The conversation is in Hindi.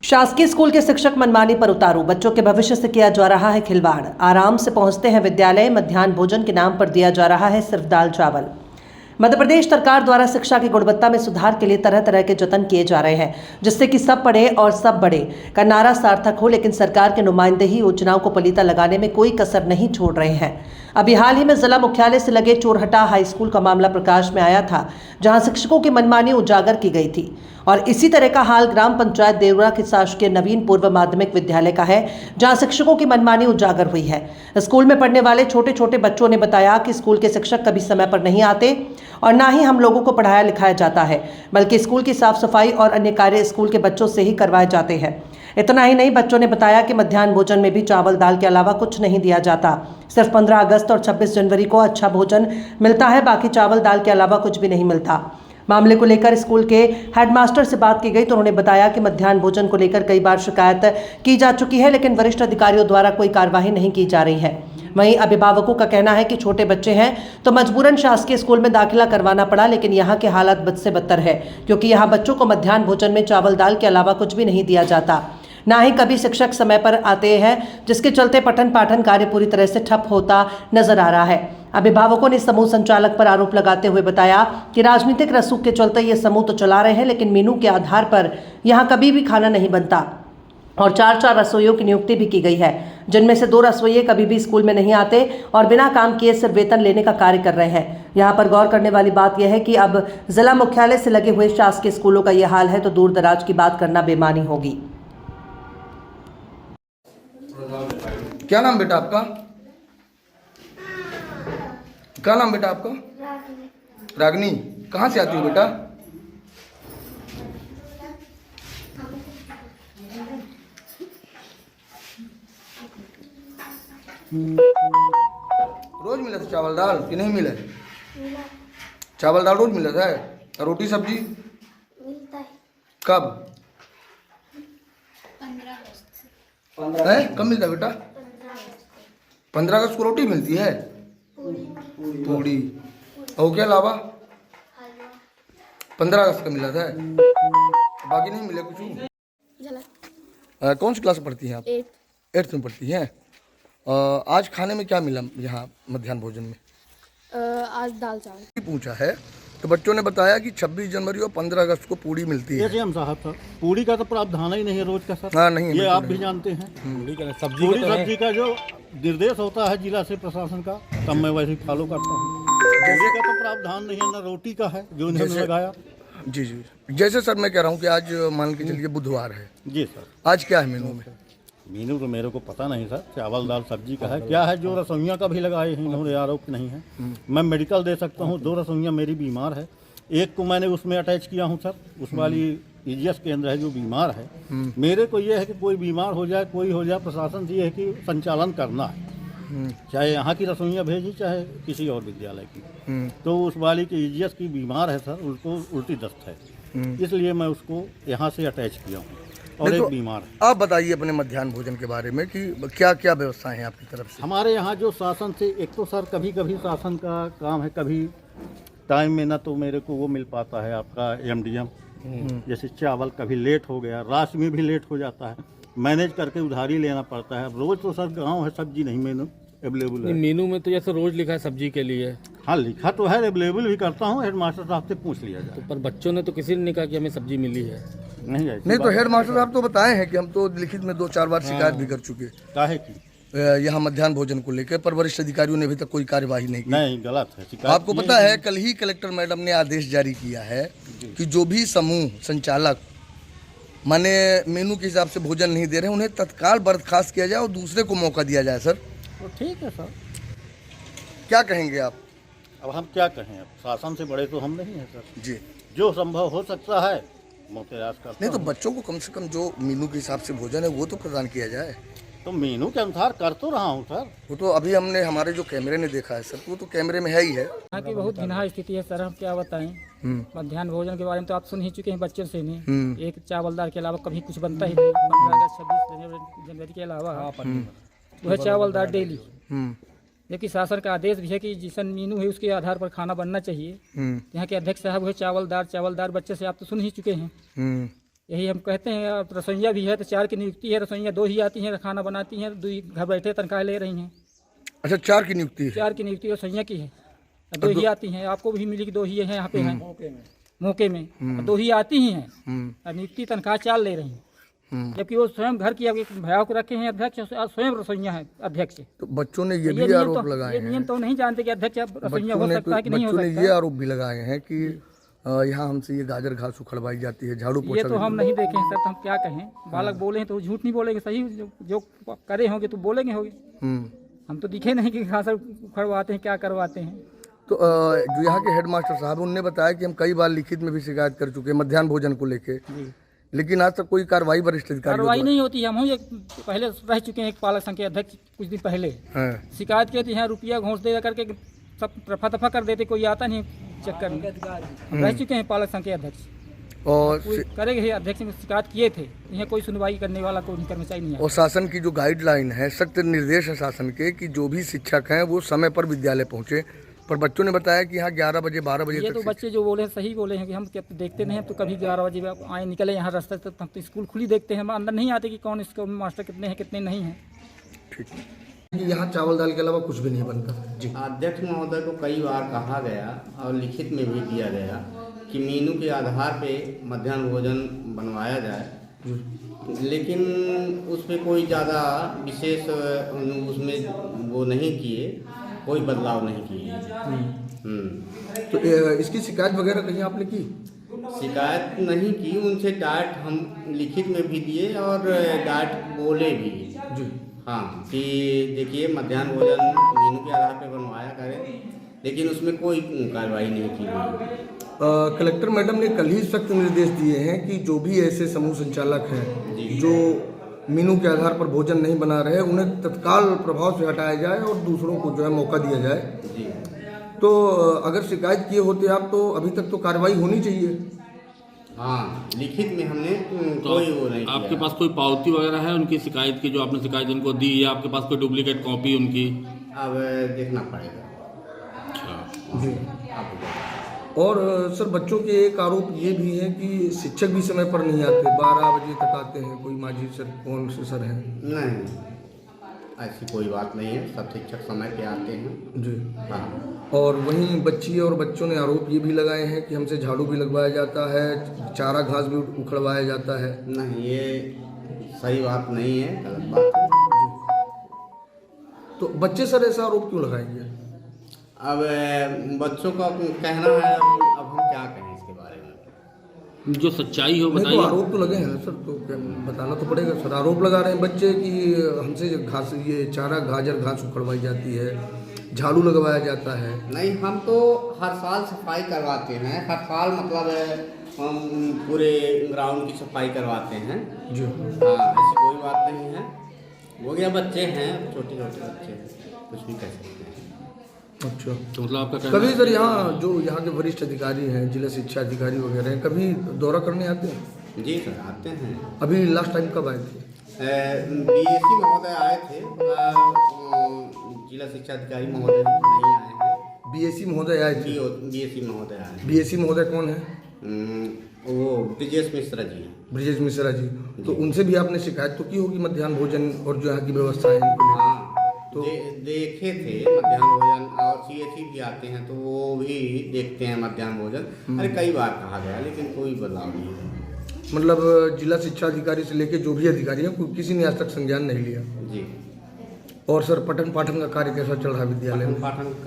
शासकीय स्कूल के शिक्षक मनमानी पर उतारू, बच्चों के भविष्य से किया जा रहा है खिलवाड़। आराम से पहुंचते हैं विद्यालय, मध्याह्न भोजन के नाम पर दिया जा रहा है सिर्फ दाल चावल। मध्य प्रदेश सरकार द्वारा शिक्षा की गुणवत्ता में सुधार के लिए तरह तरह के जतन किए जा रहे हैं, जिससे कि सब पढ़े और सब बढ़े का नारा सार्थक हो। लेकिन सरकार के नुमाइंदे ही योजनाओं को पलीता लगाने में कोई कसर नहीं छोड़ रहे हैं। अभी हाल ही में जिला मुख्यालय से लगे चोरहटा हाई स्कूल का मामला प्रकाश में आया था, जहां शिक्षकों की मनमानी उजागर की गई थी। और इसी तरह का हाल ग्राम पंचायत देवरा के शासकीय नवीन पूर्व माध्यमिक विद्यालय का है, जहां शिक्षकों की मनमानी उजागर हुई है। स्कूल में पढ़ने वाले छोटे छोटे बच्चों ने बताया कि स्कूल के शिक्षक कभी समय पर नहीं आते और ना ही हम लोगों को पढ़ाया लिखाया जाता है, बल्कि स्कूल की साफ सफाई और अन्य कार्य स्कूल के बच्चों से ही करवाए जाते हैं। इतना ही नहीं, बच्चों ने बताया कि मध्याह्न भोजन में भी चावल दाल के अलावा कुछ नहीं दिया जाता। सिर्फ 15 अगस्त और 26 जनवरी को अच्छा भोजन मिलता है, बाकी चावल दाल के अलावा कुछ भी नहीं मिलता। मामले को लेकर स्कूल के हेडमास्टर से बात की गई तो उन्होंने बताया कि मध्याह्न भोजन को लेकर कई बार शिकायत की जा चुकी है, लेकिन वरिष्ठ अधिकारियों द्वारा कोई कार्यवाही नहीं की जा रही है। वहीं अभिभावकों का कहना है कि छोटे बच्चे हैं तो मजबूरन शासकीय स्कूल में दाखिला करवाना पड़ा, लेकिन यहाँ के हालात बद से बदतर है, क्योंकि यहाँ बच्चों को मध्याह्न भोजन में चावल दाल के अलावा कुछ भी नहीं दिया जाता। ना ही कभी शिक्षक समय पर आते हैं, जिसके चलते पठन पाठन कार्य पूरी तरह से ठप होता नजर आ रहा है। अभिभावकों ने समूह संचालक पर आरोप लगाते हुए बताया कि राजनीतिक रसूख के चलते ये समूह तो चला रहे हैं, लेकिन मेनू के आधार पर यहाँ कभी भी खाना नहीं बनता और 4-4 रसोइयों की नियुक्ति भी की गई है, जिनमें से 2 रसोइये कभी भी स्कूल में नहीं आते और बिना काम किए सिर्फ वेतन लेने का कार्य कर रहे हैं। यहाँ पर गौर करने वाली बात यह है कि अब जिला मुख्यालय से लगे हुए शासकीय स्कूलों का यह हाल है तो दूर दराज की बात करना बेमानी होगी। क्या नाम बेटा आपका? क्या नाम बेटा आपका? रागनी। कहाँ से आती हो बेटा? रोज मिला था चावल दाल कि नहीं मिला? चावल दाल रोज मिला था, और रोटी सब्जी मिलता है। कब? 15 है कब मिलता है बेटा? 15 अगस्त को रोटी मिलती है, पूड़ी और क्या अलावा? 15 अगस्त का मिला था, बाकी नहीं मिले कुछ। कौन सी क्लास में पढ़ती हैं आप? 8th में पढ़ती हैं। आज खाने में क्या मिला यहाँ मध्याह्न भोजन में? आज दाल चावल पूछा है तो बच्चों ने बताया कि 26 जनवरी और 15 अगस्त को पूड़ी मिलती है। हम साहब सर, पूड़ी का तो प्रावधान ही नहीं है रोज का सर। हाँ नहीं, ये आप भी जानते हैं। पूड़ी सब्जी का जो निर्देश होता है जिला से प्रशासन का, तब मैं वैसे फॉलो करता हूँ। पूड़ी का तो प्रावधान नहीं है, ना रोटी का है जो इन्होंने लगाया। जी जी, जैसे सर मैं कह रहा हूँ कि आज मान के चलिए बुधवार है। जी सर। आज क्या है मेनू में? मेनू तो मेरे को पता नहीं सर, चावल दाल सब्जी का है क्या है, जो रसोइयाँ का भी लगाए हैं इन्होंने आरोप नहीं है। मैं मेडिकल दे सकता हूँ, 2 रसोइयाँ मेरी बीमार है, एक को मैंने उसमें अटैच किया हूँ सर, उस वाली ईजीएस केंद्र है जो बीमार है। मेरे को ये है कि कोई बीमार हो जाए, कोई हो जाए, प्रशासन से ये है कि संचालन करना है, चाहे यहाँ की रसोइयाँ भेजी चाहे किसी और विद्यालय की। तो उस वाली की ईजीएस की बीमार है सर, उसको उल्टी दस्त है, इसलिए मैं उसको यहाँ से अटैच किया हूँ और एक बीमार है। आप बताइए अपने मध्याह्न भोजन के बारे में कि क्या क्या व्यवस्थाएं हैं आपकी तरफ से? हमारे यहाँ जो शासन से, एक तो सर कभी कभी शासन का काम है, कभी टाइम में ना तो मेरे को वो मिल पाता है आपका एमडीएम, जैसे चावल कभी लेट हो गया, राशन में भी लेट हो जाता है, मैनेज करके उधारी लेना पड़ता है। रोज तो सर गांव है, सब्जी नहीं मेनू अवेलेबल है। मेनू में तो जैसे रोज लिखा है सब्जी के लिए। हाँ लिखा तो है, अवेलेबल भी करता हूँ, हेडमास्टर साहब से पूछ लिया जाए। तो पर बच्चों ने तो किसी ने नहीं कहा कि हमें सब्जी मिली है। नहीं तो हेड मास्टर साहब तो बताए हैं कि हम तो लिखित में 2-4 बार शिकायत भी कर चुके काहे की यहाँ मध्याह्न भोजन को लेकर, पर वरिष्ठ अधिकारियों ने अभी तक कोई कार्यवाही नहीं की। नहीं, गलत है। आपको पता है कल ही कलेक्टर मैडम ने आदेश जारी किया है कि जो भी समूह संचालक माने मेनू के हिसाब से भोजन नहीं दे रहे, उन्हें तत्काल बर्खास्त किया जाए और दूसरे को मौका दिया जाए। सर तो ठीक है सर, क्या कहेंगे आप? अब हम क्या कहें, अब शासन से बड़े तो हम नहीं हैं सर जी, जो संभव हो सकता है मैं प्रयास करता नहीं तो हूं। बच्चों को कम से कम जो मेनू के हिसाब से भोजन है वो तो प्रदान किया जाए। तो मेनू के अनुसार कर तो रहा हूँ सर। वो तो अभी हमने हमारे जो कैमरे ने देखा है सर, वो तो कैमरे में है ही है। यहाँ की बहुत घिनहा स्थिति है सर, हम क्या बताएं। मध्याह्न भोजन के बारे में तो आप सुन ही चुके हैं बच्चों से नहीं। एक चावल दाल के अलावा कभी कुछ बनता ही नहीं। 15 अगस्त 26 जनवरी के अलावा वह चावल दाल डेली, जबकि शासन का आदेश भी है कि जिस मेनू है उसके आधार पर खाना बनना चाहिए। यहाँ के अध्यक्ष साहब हुए चावल दाल बच्चे से आप तो सुन ही चुके हैं। यही हम कहते हैं। अब रसोइया भी है तो 4 की नियुक्ति है, रसोइया 2 ही आती हैं, खाना बनाती हैं, 2 घर बैठे तनख्वाह ले रही हैं। अच्छा, 4 की नियुक्ति है। 4 की नियुक्ति रसोइया की है, 2 ही आती हैं। आपको भी मिली कि 2 ही है यहाँ पे हैं मौके में, 2 ही आती ही हैं। और नियुक्ति तनख्वाह 4 ले रही हैं, जबकि वो स्वयं घर की भैया को रखे हैं अध्यक्ष, स्वयं रसोइया है अध्यक्ष। तो बच्चों ने ये भी आरोप लगाए ये हैं, नियम तो नहीं जानते कि अध्यक्ष रसोइया हो सकता है कि नहीं हो बच्चों ने सकता। ये आरोप भी लगाए हैं कि यहाँ हमसे ये गाजर घास उखड़वाई जाती है, झाड़ू ये पोछा तो हम नहीं देखे हैं सर, तो हम क्या कहें। बालक बोले हैं तो झूठ नहीं बोलेंगे, सही जो करे होंगे तो बोलेंगे होंगे। हम तो दिखे नहीं कि घास उखड़वाते हैं, क्या करवाते हैं। तो जो यहाँ के हेडमास्टर साहब, उनने बताया कि हम कई बार लिखित में भी शिकायत कर चुके हैं मध्याह्न भोजन को लेके, लेकिन आज तक कोई कार्रवाई वरिष्ठ अधिकारी कार्रवाई नहीं होती। हम एक पहले रह चुके हैं, एक पालक संघ के अध्यक्ष कुछ दिन पहले शिकायत की थी, यहाँ रुपया घोंस दे करके सब रफा दफा कर देते, कोई आता नहीं चक्कर में। रह चुके हैं पालक संघ के अध्यक्ष, और करेंगे अध्यक्ष में शिकायत किए थे, यहाँ कोई सुनवाई करने वाला कोई कर्मचारी नहीं आया। और शासन की जो गाइडलाइन है, सख्त निर्देश है शासन के कि जो भी शिक्षक हैं वो समय पर विद्यालय पहुंचे, पर बच्चों ने बताया कि यहाँ 11 बजे 12 बजे ये तो बच्चे जो बोले हैं सही बोले हैं कि हम देखते नहीं हैं, तो कभी 11 बजे आए निकले यहाँ रास्ते तक, हम तो स्कूल खुली देखते हैं, हम अंदर नहीं आते कि कौन इसको मास्टर कितने हैं कितने नहीं हैं। ठीक है, यहाँ चावल दाल के अलावा कुछ भी नहीं बनता जी। अध्यक्ष महोदय को कई बार कहा गया और लिखित में भी दिया गया कि मेनू के आधार पे मध्याह्न भोजन बनवाया जाए, लेकिन उस पर कोई ज़्यादा विशेष उसमें वो नहीं किए, कोई बदलाव नहीं किए। तो इसकी शिकायत वगैरह कहीं आपने की? शिकायत नहीं की, उनसे डायरेक्ट हम लिखित में भी दिए और डायरेक्ट बोले भी जी हाँ कि देखिए मध्याह्न भोजन मेनू के आधार पर बनवाया करें, लेकिन उसमें कोई कार्रवाई नहीं की गई। कलेक्टर मैडम ने कल ही सख्त निर्देश दिए हैं कि जो भी ऐसे समूह संचालक हैं जो मेनू के आधार पर भोजन नहीं बना रहे, उन्हें तत्काल प्रभाव से हटाया जाए और दूसरों को जो है मौका दिया जाए। जी, तो अगर शिकायत किए होते आप तो अभी तक तो कार्रवाई होनी चाहिए। हाँ, लिखित में हमने कोई वो नहीं आपके किया। पास कोई पावती वगैरह है उनकी शिकायत की, जो आपने शिकायत उनको दी, या आपके पास कोई डुप्लीकेट कॉपी उनकी? अब देखना पड़ेगा। अच्छा जी। आप और सर, बच्चों के एक आरोप ये भी है कि शिक्षक भी समय पर नहीं आते, 12 बजे तक आते हैं। कोई माजी सर कौन से सर हैं? नहीं, ऐसी कोई बात नहीं है, सब शिक्षक समय पे आते हैं जी। हाँ। और वहीं बच्ची और बच्चों ने आरोप ये भी लगाए हैं कि हमसे झाड़ू भी लगवाया जाता है, चारा घास भी उखड़वाया जाता है। नहीं, ये सही बात नहीं है, गलत बात है। तो बच्चे सर ऐसा आरोप क्यों लगाएंगे? अब बच्चों का कहना है, अब हम क्या कहें इसके बारे में। जो सच्चाई हो नहीं, तो बताइए। आरोप तो लगे हैं ना सर, तो क्या बताना तो पड़ेगा सर। आरोप लगा रहे हैं बच्चे कि हमसे घास, ये चारा गाजर घास उखड़वाई जाती है, झाड़ू लगवाया जाता है। नहीं, हम तो हर साल सफाई करवाते हैं, हर साल मतलब हम पूरे ग्राउंड की सफाई करवाते हैं जी। हाँ, ऐसी कोई बात नहीं है। हो गया, बच्चे हैं, छोटे छोटे बच्चे हैं, कुछ भी कह सकते हैं। अच्छा, तो मतलब आपका कहना कभी सर यहाँ जो यहाँ के वरिष्ठ अधिकारी हैं, जिला शिक्षा अधिकारी वगैरह हैं, कभी दौरा करने आते हैं? जी सर, आते हैं। अभी लास्ट टाइम कब आए थे? बीएससी महोदय आए थे, जिला शिक्षा अधिकारी महोदय नहीं आए हैं। बीएससी महोदय आए थे? बीएससी महोदय आए हैं। बीएससी महोदय कौन है? वो ब्रिजेश मिश्रा जी हैं। ब्रिजेश मिश्रा जी। तो उनसे भी आपने शिकायत तो की होगी मध्याह्न भोजन और जो यहाँ की व्यवस्था है इनको लेकर? हाँ, तो देखे थे मध्याह्न भोजन, और सीएससी भी आते हैं तो वो भी देखते हैं मध्याह्न भोजन। अरे कई बार कहा गया, लेकिन कोई बदलाव नहीं है। मतलब जिला शिक्षा अधिकारी से लेके जो भी अधिकारी हैं, किसी ने आज तक संज्ञान नहीं लिया। जी। और सर, पठन पाठन का कार्य कैसा चल रहा है विद्यालय में? पाठन का